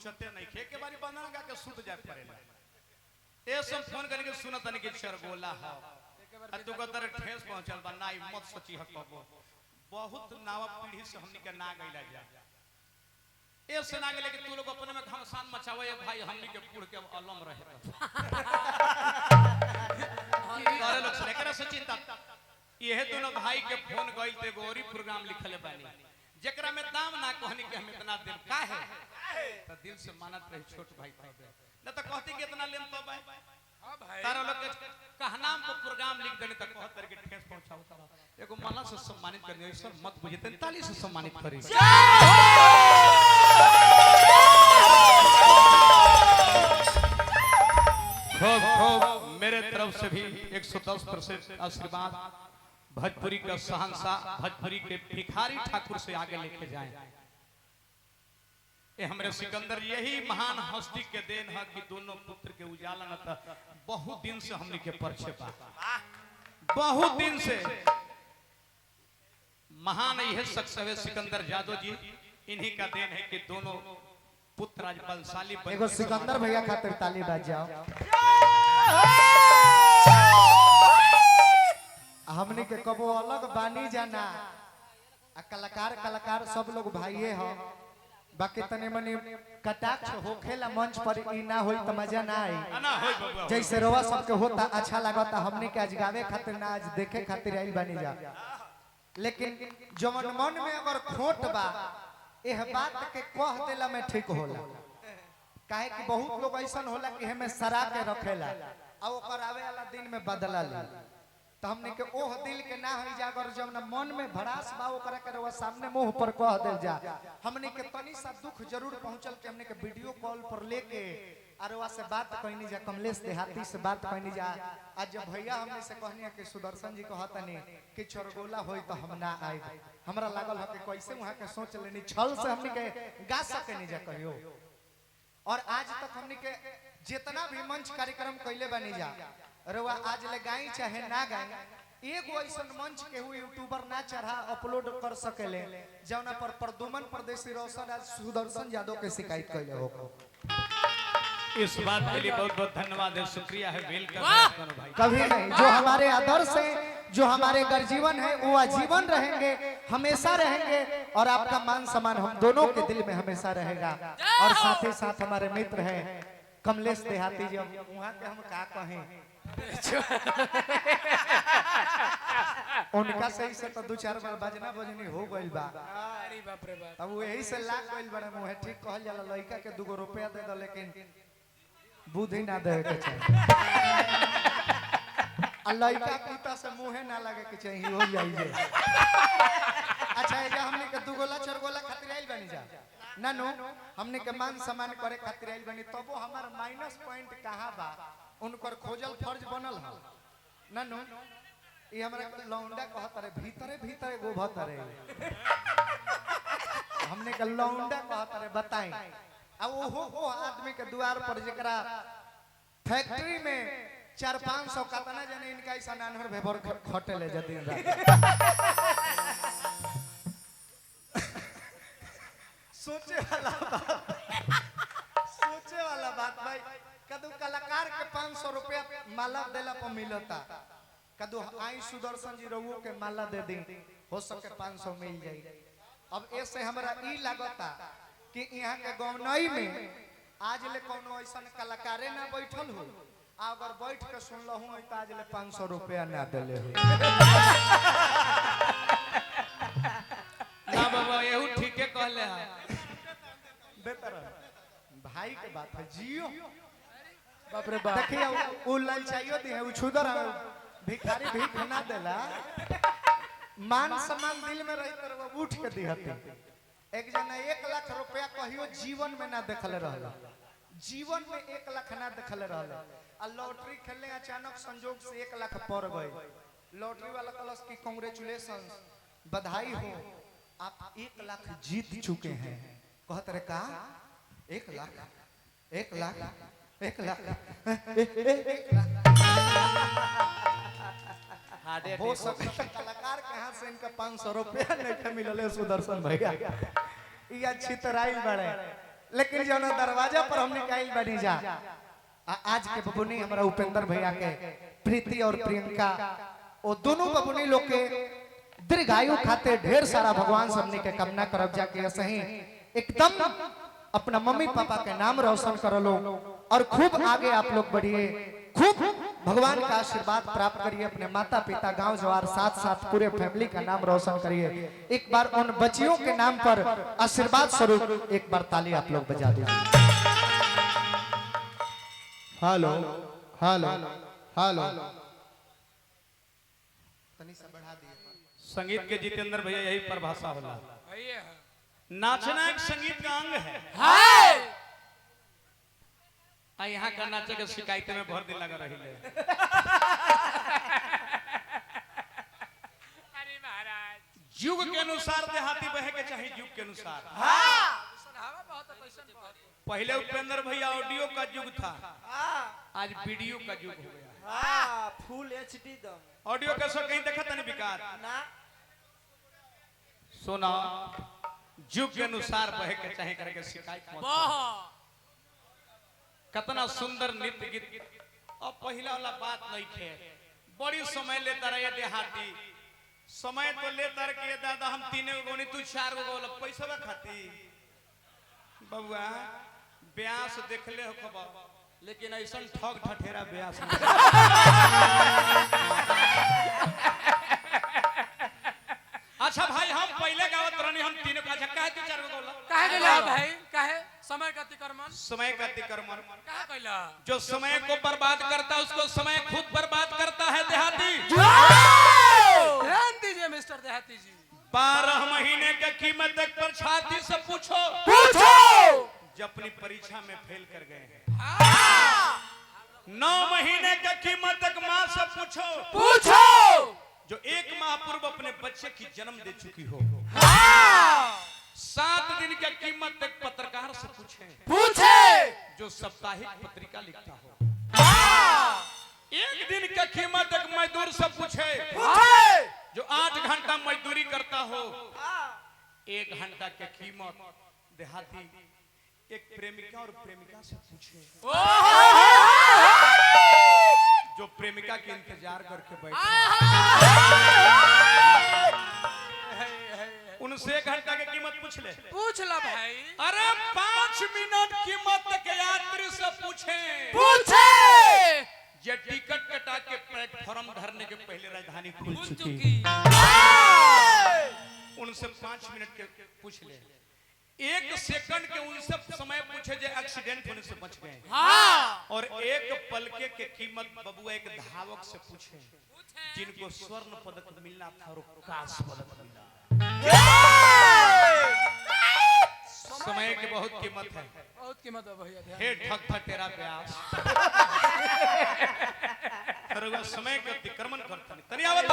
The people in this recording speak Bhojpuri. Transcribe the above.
सूचते नहीं खे के बारी बंधन का के सूत जाए पड़ेला ए सब फोन करके सुनत नहीं के चरगोला है आ तू को तेरे ठेस पहुंचल बा ना मत सोची हकबो बहुत नवा पीढ़ी से हमनी के ना गइला जा ए से ना गेले कि तू लोग अपने में घमसान मचावे भाई हमनी के पूड़ के अलम रहे सारे लोग से करे से चिंता यह दोनों भाई के फोन गइल ते गोरी प्रोग्राम लिखले बानी जेकरा में दाम ना कहनी के हम इतना देव का है त दिल से मानत रही छोट भाई कहबे न त कहती कि इतना लेम तो भाई हां भाई तारा लोग के कहनाम को प्रोग्राम लिख देने तक 71 के ठेस पहुंचाओ तारा एगो माला से सम्मानित करने ऐसा मत बुझे 43 से सम्मानित करी खूब खूब मेरे तरफ से भी 110% आशीर्वाद भोजपुरी का शहंशाह भोजपुरी के भिखारी ठाकुर से आगे लेके जाएं ये हमरे सिकंदर यही महान हस्ती के देन है कि दोनों पुत्र के उजाला न था बहुत दिन से हमने के परिचय पा बहुत दिन से महान यह शख्स है सिकंदर यादव जी इन्हीं का देन है कि दोनों पुत्र आज बलशाली एगो सिकंदर भैया खातिर ताली बज जाओ हमने के कबो अलग बानी जाना आ कलाकार सब लोग भाइये हो बाकी तने मने कटाक्ष होखेला मंच पर ई ना होई त मजा ना आई जैसे रोवा सबके होता अच्छा लागता हमने के आज गावे खातिर ना आज देखे खातिर आइल बानी जा लेकिन जवन मन में अगर खोट बा एह बात के कह देला में ठीक होला काहे कि बहुत लोग ऐसन होला कि हमें सरा के रखेला आ ओकर आवे वाला दिन में बदला ले तो हमने के ओह दिल के ना होई जागर जब ना मन में भड़ास बा ओकरा के रवा सामने मुंह पर कह देल जा हमने के तनी सा दुख जरूर पहुंचल के हमने के वीडियो कॉल पर लेके अरवा से बात कहनी जा कमलेश देहाती से बात कहनी जा आज जब भैया हमने से कहनी कि सुदर्शन जी कहतनी कि चरगोला होई तो हम ना आए हमरा लागल है कि कैसे वहां के सोच लेनी छल से हमने के गा सकेनी जा कहियो और आज तक हमने के जितना भी मंच कार्यक्रम कइले बनी जा रवा आज ले गाई चाहे ना गाई एगो ऐसन मंच के हुई यूट्यूबर ना चढ़ा अपलोड कर सकेले जौना पर प्रदुमन परदेसी रोशन आज सुदर्शन यादव के शिकायत कइले हो इस बात के लिए बहुत बहुत धन्यवाद है शुक्रिया है वेलकम भाई कभी नहीं जो हमारे आदर्श है जो हमारे गर्जीवन है वो आजीवन रहेंगे हमेशा रहेंगे और आपका मान सम्मान हम दोनों के दिल में हमेशा रहेगा और साथ ही साथ हमारे मित्र हैं कमलेश देहाती जी वहां के हम का कहें उनका सही से तो दो चार बार बजना बजनी हो गइल बा अरे बाप रे बाप अब यही से लाग गइल बड़ा मुंह ठीक कहल जाला लइका के 2 रुपया दे दो लेकिन बुद्धि ना दे के चाहिए आ लइका कुत्ता से मुंह ना लगे के चाहिए हो जाई जे अच्छा एजा हमने के 2 गोला 4 गोला खातिर आइल बनी जा ना नो हमने के मान सम्मान करे खातिर आइल बनी तबो हमार माइनस पॉइंट कहां बा उनकर खोजल फर्ज बनल है ना नो ये हमरा लौंडा कहत रे भीतरे भीतरे गोभत रे हमने के लौंडा कहत रे बताई आ वो आदमी के द्वार पर जेकरा फैक्ट्री में 400-500 कतना जने इनका ऐसा नानहर भेबर खटे ले जदी सोचे वाला बात भाई कदू कलाकार के 500 रुपया माला देला पर मिलता कदू आई सुदर्शन जी रवो के माला दे दी हो सके 500 मिल जाई अब ऐसे हमरा ई लागता कि यहाँ के गौनई में आज ले कोनो ऐसा कलाकारे ना बैठल हो अगर बैठ के सुन लहू तो आज ले 500 रुपया ना देले हो ना बाबा यहू ठीक है कहले है बेहतर भाई के बात है जियो बाप रे बाप देखिए उ लालचाइयो दी है उ छुदर भिखारी भीख ना देला मान सम्मान दिल में रही तर उठ के दिहती एक जना 1 लाख रुपया कहियो जीवन में ना देखले रहला जीवन में 1 लाख ना देखले रहला आ लॉटरी खेलने अचानक संजोग से 1 लाख पड़ गए लॉटरी वाला कलस की कांग्रेचुलेशंस बधाई हो आप 1 लाख जीत चुके हैं कहत रे का 1 लाख 1 लाख 1 लाख हो सकता कलाकार के हाथ से इनका 500 रुपया नहीं मिलले सुदर्शन भैया ये अच्छी तरह बड़े लेकिन जो दरवाजा पर हम निकाल बनी जा आज के बबुनी हमारा उपेंद्र भैया के प्रीति और प्रियंका वो दोनों बबुनी लोग के दीर्घायु खाते ढेर सारा भगवान सबने के कामना करब जाके सही एकदम अपना मम्मी पापा के नाम रोशन कर लो और खूब आगे आप लोग बढ़िए, खूब भगवान का आशीर्वाद प्राप्त करिए, अपने माता पिता गांव जवार साथ साथ पूरे फैमिली का नाम रोशन करिए। एक बार उन बच्चियों के नाम पर आशीर्वाद स्वरूप एक बार ताली आप लोग बजा दीजिए। हेलो हेलो हेलो तनी सा बढ़ा दिए। संगीत के जितेंद्र भैया यही परिभाषा होला, नाचना एक संगीत का अंग है। यहाँ का नाचे के शिकायत में भर दिन लगा रही है। अरे महाराज युग के अनुसार देहाती बहे के चाहिए, युग के अनुसार। पहले उपेंद्र भैया ऑडियो का युग था, आज वीडियो का युग हो गया। फुल एचडी दम ऑडियो कैसे कहीं देखा था नहीं विकास ना, सुना युग के अनुसार बहे के चाहिए करके शिकायत मत करो। कितना सुंदर नृत्य गीत। अब पहला वाला बात नहीं थे, बड़ी समय लेता रहे देहाती, समय तो लेता रहे दादा हम 3 गो गोनी तू 4 गो गोला पैसा खाती बबुआ ब्यास देख ले हो खबर, लेकिन ऐसा ठग ठठेरा ब्यास अच्छा भाई हम पहले गावत रहनी, हम 3 का झक्का 4 गो गोला काहे गेला भाई, काहे समय का अतिक्रमण, समय का अतिक्रमण काहे कैला? जो समय को बर्बाद करता है उसको समय खुद बर्बाद करता है देहाती। ध्यान दीजिए मिस्टर देहाती जी। 12 महीने की कीमत एक पर छाती से पूछो जो अपनी परीक्षा में फेल कर गए हैं। 9 महीने की कीमत एक माँ से पूछो जो 1 माह पूर्व अपने बच्चे की जन्म दे चुकी हो। 7 दिन की कीमत एक पत्रकार से पूछे जो साप्ताहिक पत्रिका लिखता हो। 1 दिन की कीमत एक मजदूर से पूछे जो 8 घंटा मजदूरी करता हो। 1 घंटा की कीमत देहाती एक प्रेमिका और प्रेमिका से पूछे जो प्रेमिका के इंतजार करके बैठे, उनसे 1 घंटा की कीमत पूछ ला भाई। अरे 5 मिनट कीमत के यात्री से पूछे जे टिकट कटा के प्लेटफॉर्म धरने के पहले राजधानी खुल चुकी, उनसे 5 मिनट के पूछ ले। 1 सेकंड के उनसे समय पूछे जो एक्सीडेंट होने से बच गए। और 1 पलके के कीमत बबुआ एक धावक से पूछे जिनको स्वर्ण पदक मिलना था और कांस्य पदक मिला। समय की बहुत कीमत है, बहुत कीमत है भैया। हे ठग था तेरा प्यास समय के अतिक्रमण करता नहीं तनी आवत